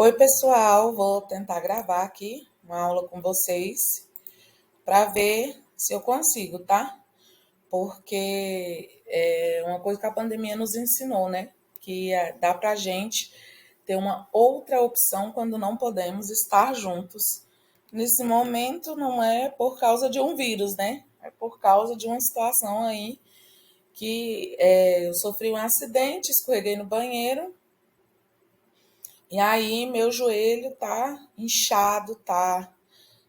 Oi, pessoal, vou tentar gravar aqui uma aula com vocês para ver se eu consigo, tá? Porque é uma coisa que a pandemia nos ensinou, né? Que dá pra gente ter uma outra opção quando não podemos estar juntos. Nesse momento não é por causa de um vírus, né? É por causa de uma situação aí que eu sofri um acidente, escorreguei no banheiro. E aí, meu joelho tá inchado, tá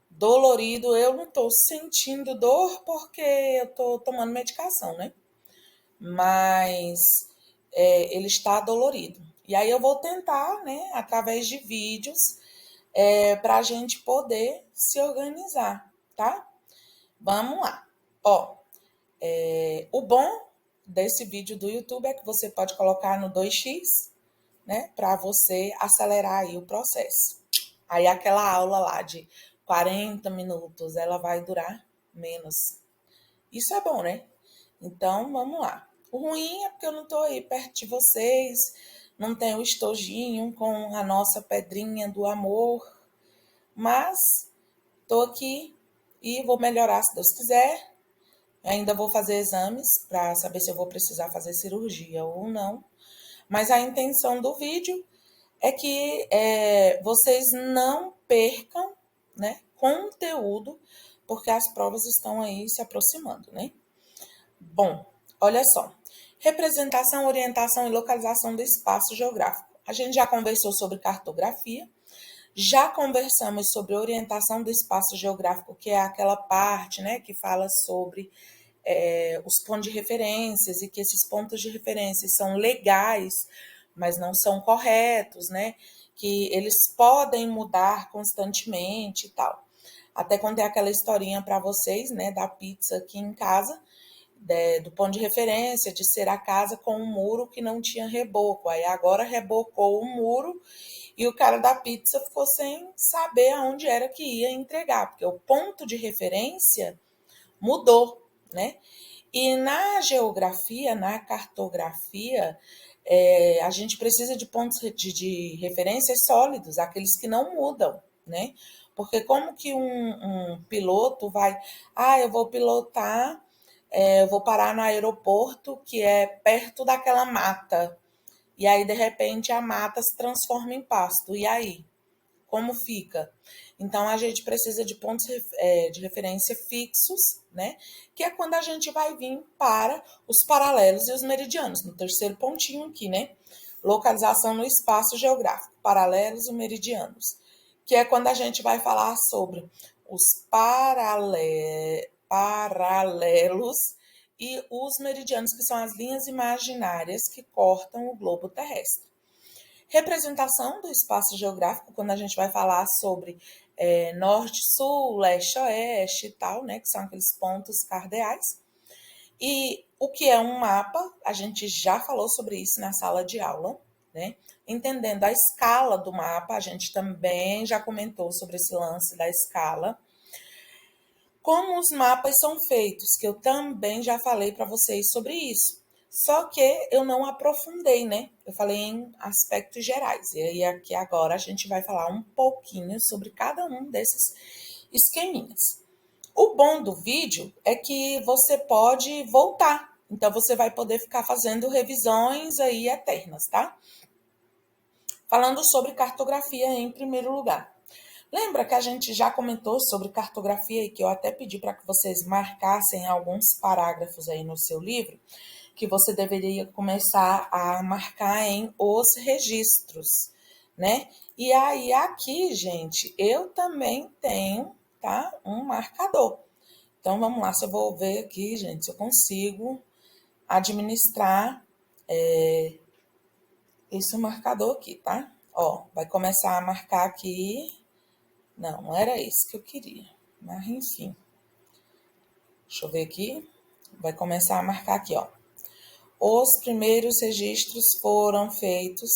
dolorido. Eu não tô sentindo dor porque eu tô tomando medicação, né? Mas ele está dolorido. E aí eu vou tentar, né, através de vídeos, para a gente poder se organizar, tá? Vamos lá. Ó, o bom desse vídeo do YouTube é que você pode colocar no 2x, né, para você acelerar aí o processo. Aí aquela aula lá de 40 minutos, ela vai durar menos. Isso é bom, né? Então, vamos lá. O ruim é porque eu não estou aí perto de vocês, não tenho o estojinho com a nossa pedrinha do amor, mas estou aqui e vou melhorar se Deus quiser. Ainda vou fazer exames para saber se eu vou precisar fazer cirurgia ou não. Mas a intenção do vídeo é que vocês não percam, né, conteúdo, porque as provas estão aí se aproximando, né? Bom, olha só. Representação, orientação e localização do espaço geográfico. A gente já conversou sobre cartografia, já conversamos sobre orientação do espaço geográfico, que é aquela parte, né, que fala sobre os pontos de referências e que esses pontos de referência são legais, mas não são corretos, né? Que eles podem mudar constantemente e tal. Até contei aquela historinha para vocês, né, da pizza aqui em casa, do ponto de referência de ser a casa com um muro que não tinha reboco. Aí agora rebocou o muro e o cara da pizza ficou sem saber aonde era que ia entregar, porque o ponto de referência mudou, né? E na geografia, na cartografia, a gente precisa de pontos de referências sólidos, aqueles que não mudam, né? Porque como que um piloto vai... eu vou pilotar, eu vou parar no aeroporto que é perto daquela mata. E aí, de repente, a mata se transforma em pasto. E aí? Como fica? Então, a gente precisa de pontos de referência fixos, né? Que é quando a gente vai vir para os paralelos e os meridianos, no terceiro pontinho aqui, né? Localização no espaço geográfico, paralelos e meridianos, que é quando a gente vai falar sobre os paralelos e os meridianos, que são as linhas imaginárias que cortam o globo terrestre. Representação do espaço geográfico, quando a gente vai falar sobre norte, sul, leste, oeste e tal, né, que são aqueles pontos cardeais. E o que é um mapa, a gente já falou sobre isso na sala de aula, né? Entendendo a escala do mapa, a gente também já comentou sobre esse lance da escala. Como os mapas são feitos, que eu também já falei para vocês sobre isso. Só que eu não aprofundei, né? Eu falei em aspectos gerais. E aí aqui agora a gente vai falar um pouquinho sobre cada um desses esqueminhas. O bom do vídeo é que você pode voltar. Então você vai poder ficar fazendo revisões aí eternas, tá? Falando sobre cartografia em primeiro lugar. Lembra que a gente já comentou sobre cartografia e que eu até pedi para que vocês marcassem alguns parágrafos aí no seu livro, que você deveria começar a marcar em os registros, né? E aí aqui, gente, eu também tenho, tá, um marcador. Então vamos lá, se eu vou ver aqui, gente, se eu consigo administrar esse marcador aqui, tá? Ó, vai começar a marcar aqui. Não era isso que eu queria, mas enfim. Deixa eu ver aqui. Vai começar a marcar aqui, ó. Os primeiros registros foram feitos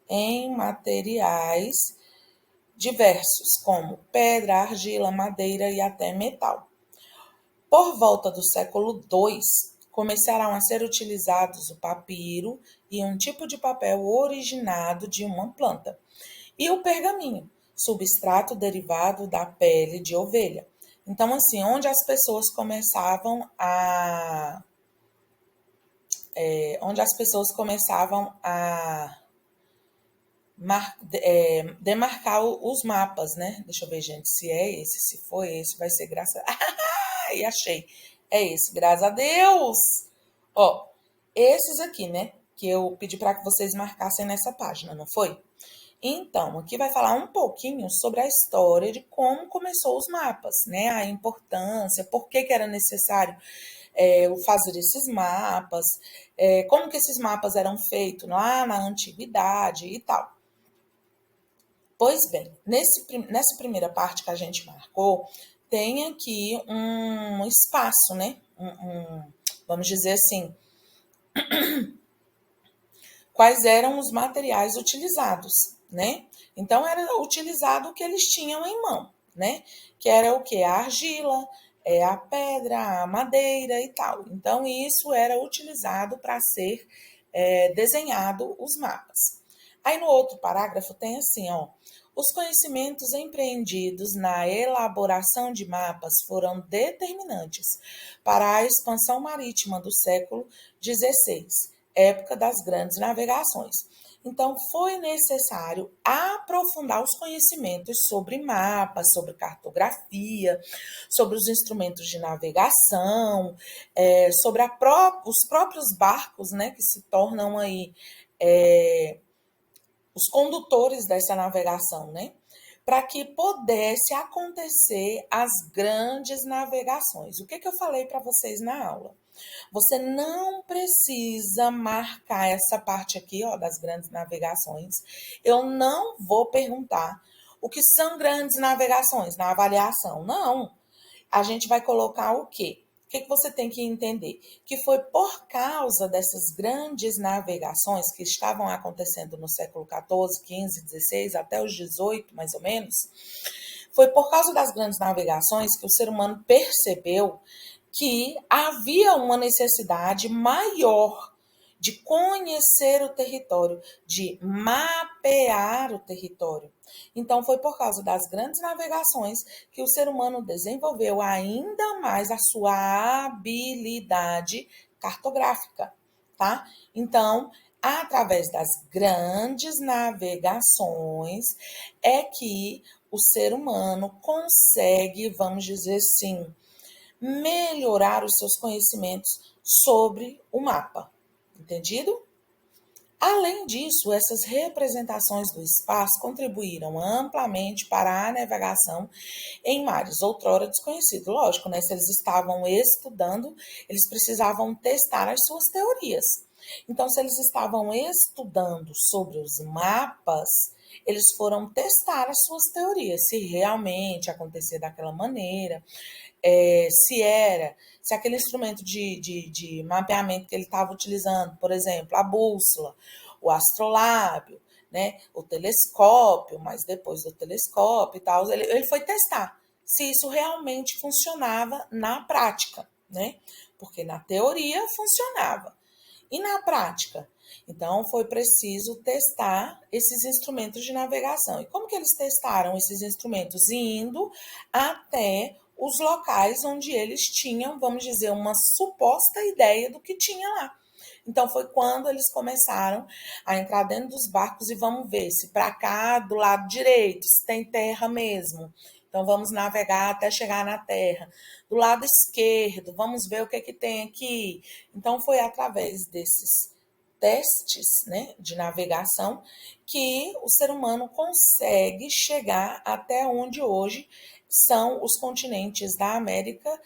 em materiais diversos, como pedra, argila, madeira e até metal. Por volta do século II, começaram a ser utilizados o papiro e um tipo de papel originado de uma planta. E o pergaminho, substrato derivado da pele de ovelha. Então, assim, onde as pessoas começavam a demarcar os mapas, né? Deixa eu ver, gente, se é esse, se foi esse, vai ser graças a... Ai, achei. É esse, graças a Deus. Ó, esses aqui, né? Que eu pedi para que vocês marcassem nessa página, não foi? Então, aqui vai falar um pouquinho sobre a história de como começou os mapas, né? A importância, por que era necessário fazer esses mapas, como que esses mapas eram feitos lá na antiguidade e tal. Pois bem, nessa primeira parte que a gente marcou, tem aqui um espaço, né? Vamos dizer assim, quais eram os materiais utilizados, né? Então, era utilizado o que eles tinham em mão, né? Que era o que? A argila, a pedra, a madeira e tal. Então, isso era utilizado para ser desenhado os mapas. Aí, no outro parágrafo, tem assim, ó. Os conhecimentos empreendidos na elaboração de mapas foram determinantes para a expansão marítima do século XVI, época das grandes navegações. Então, foi necessário aprofundar os conhecimentos sobre mapas, sobre cartografia, sobre os instrumentos de navegação, sobre os próprios barcos, né, que se tornam aí os condutores dessa navegação, né? Para que pudesse acontecer as grandes navegações. O que eu falei para vocês na aula? Você não precisa marcar essa parte aqui, ó, das grandes navegações. Eu não vou perguntar o que são grandes navegações na avaliação. Não. A gente vai colocar o quê? O que você tem que entender? Que foi por causa dessas grandes navegações que estavam acontecendo no século XIV, XV, XVI, até os 18, mais ou menos, foi por causa das grandes navegações que o ser humano percebeu que havia uma necessidade maior de conhecer o território, de mapear o território. Então, foi por causa das grandes navegações que o ser humano desenvolveu ainda mais a sua habilidade cartográfica, tá? Então, através das grandes navegações é que o ser humano consegue, vamos dizer assim, melhorar os seus conhecimentos sobre o mapa. Entendido? Além disso, essas representações do espaço contribuíram amplamente para a navegação em mares outrora desconhecidos. Lógico, né? Se eles estavam estudando, eles precisavam testar as suas teorias. Então, se eles estavam estudando sobre os mapas, eles foram testar as suas teorias, se realmente acontecia daquela maneira, se aquele instrumento de mapeamento que ele estava utilizando, por exemplo, a bússola, o astrolábio, né, o telescópio, mas depois do telescópio e tal, ele foi testar se isso realmente funcionava na prática, né? Porque na teoria funcionava. E na prática? Então, foi preciso testar esses instrumentos de navegação. E como que eles testaram esses instrumentos? Indo até os locais onde eles tinham, vamos dizer, uma suposta ideia do que tinha lá. Então, foi quando eles começaram a entrar dentro dos barcos e vamos ver se para cá, do lado direito, se tem terra mesmo. Então, vamos navegar até chegar na terra. Do lado esquerdo, vamos ver o que tem aqui. Então, foi através desses testes, né, de navegação que o ser humano consegue chegar até onde hoje são os continentes da América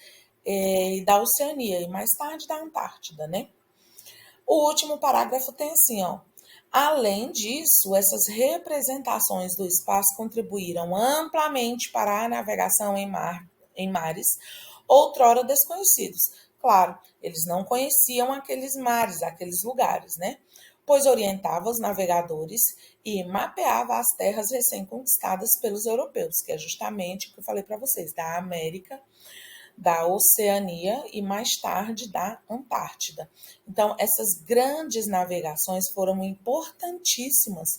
e da Oceania, e mais tarde da Antártida, né? O último parágrafo tem assim, ó. Além disso, essas representações do espaço contribuíram amplamente para a navegação em mares outrora desconhecidos. Claro, eles não conheciam aqueles mares, aqueles lugares, né? Pois orientava os navegadores e mapeava as terras recém-conquistadas pelos europeus, que é justamente o que eu falei para vocês, da América da Oceania e mais tarde da Antártida. Então, essas grandes navegações foram importantíssimas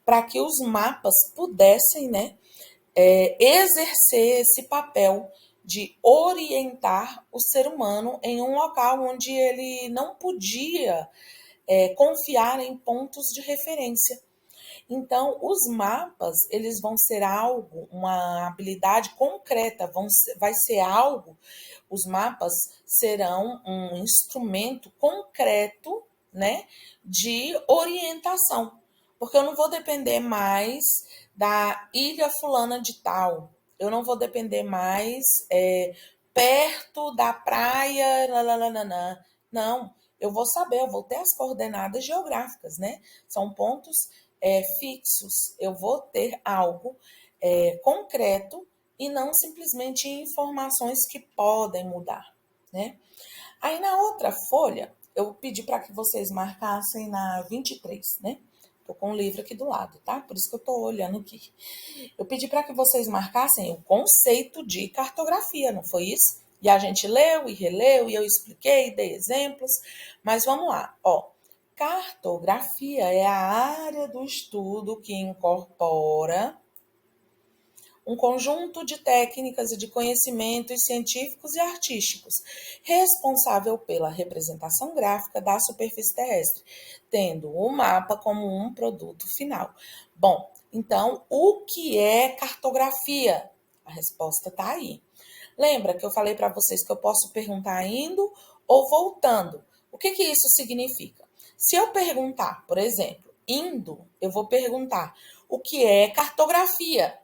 para que os mapas pudessem, né, exercer esse papel de orientar o ser humano em um local onde ele não podia confiar em pontos de referência. Então, os mapas, eles vão ser algo, uma habilidade concreta, vai ser algo, os mapas serão um instrumento concreto, né, de orientação. Porque eu não vou depender mais da ilha fulana de tal, eu não vou depender mais perto da praia, lalalana. Não, eu vou saber, eu vou ter as coordenadas geográficas, né? São pontos fixos. Eu vou ter algo concreto e não simplesmente informações que podem mudar, né? Aí na outra folha, eu pedi para que vocês marcassem na 23, né? Tô com o livro aqui do lado, tá? Por isso que eu tô olhando aqui. Eu pedi para que vocês marcassem o conceito de cartografia, não foi isso? E a gente leu e releu, e eu expliquei, dei exemplos, mas vamos lá, ó. Cartografia é a área do estudo que incorpora um conjunto de técnicas e de conhecimentos científicos e artísticos, responsável pela representação gráfica da superfície terrestre, tendo o mapa como um produto final. Bom, então, o que é cartografia? A resposta está aí. Lembra que eu falei para vocês que eu posso perguntar indo ou voltando? O que isso significa? Se eu perguntar, por exemplo, indo, eu vou perguntar o que é cartografia?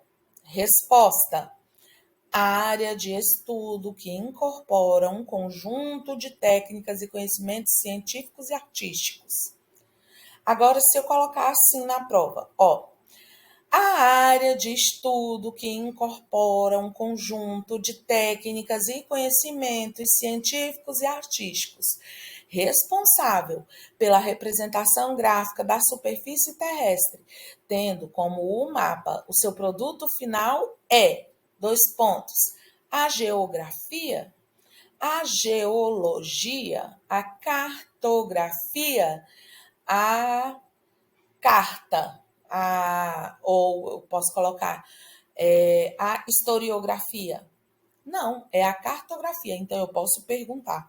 Resposta: área de estudo que incorpora um conjunto de técnicas e conhecimentos científicos e artísticos. Agora, se eu colocar assim na prova, ó, a área de estudo que incorpora um conjunto de técnicas e conhecimentos científicos e artísticos, responsável pela representação gráfica da superfície terrestre, tendo como o mapa o seu produto final dois pontos, a geografia, a geologia, a cartografia, a carta, ou eu posso colocar a historiografia. Não, é a cartografia. Então, eu posso perguntar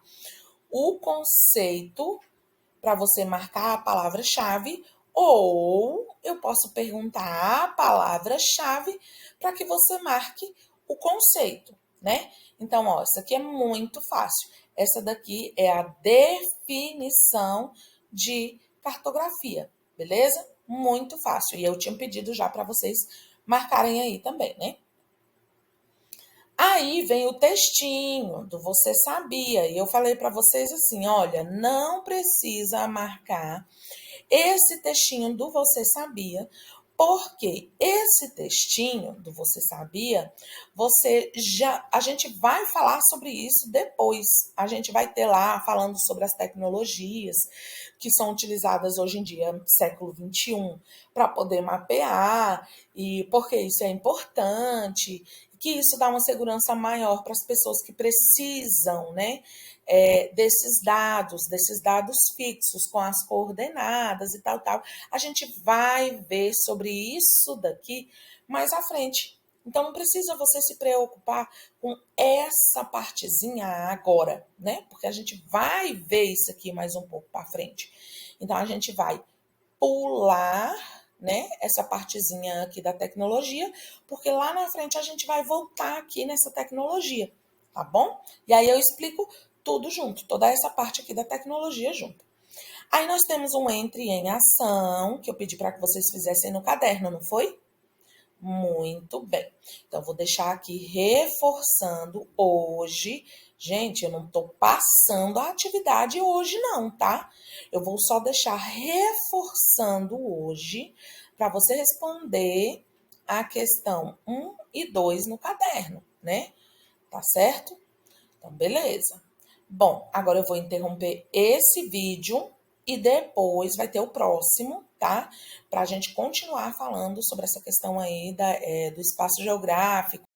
o conceito para você marcar a palavra-chave, ou eu posso perguntar a palavra-chave para que você marque o conceito, né? Então, ó, isso aqui é muito fácil. Essa daqui é a definição de cartografia, beleza? Muito fácil. E eu tinha pedido já para vocês marcarem aí também, né? Aí vem o textinho do Você Sabia. E eu falei para vocês assim, olha, não precisa marcar esse textinho do Você Sabia, porque esse textinho do Você Sabia, a gente vai falar sobre isso depois. A gente vai ter lá falando sobre as tecnologias que são utilizadas hoje em dia, século XXI, para poder mapear e porque isso é importante, que isso dá uma segurança maior para as pessoas que precisam, né, desses dados fixos com as coordenadas e tal. A gente vai ver sobre isso daqui mais à frente. Então, não precisa você se preocupar com essa partezinha agora, né? Porque a gente vai ver isso aqui mais um pouco para frente. Então, a gente vai pular, né, essa partezinha aqui da tecnologia, porque lá na frente a gente vai voltar aqui nessa tecnologia, tá bom? E aí eu explico tudo junto, toda essa parte aqui da tecnologia junto. Aí nós temos um entre em ação, que eu pedi para que vocês fizessem no caderno, não foi? Muito bem. Então, vou deixar aqui reforçando hoje. Gente, eu não estou passando a atividade hoje, não, tá? Eu vou só deixar reforçando hoje para você responder a questão 1 e 2 no caderno, né? Tá certo? Então, beleza. Bom, agora eu vou interromper esse vídeo e depois vai ter o próximo, tá? Para a gente continuar falando sobre essa questão aí do espaço geográfico.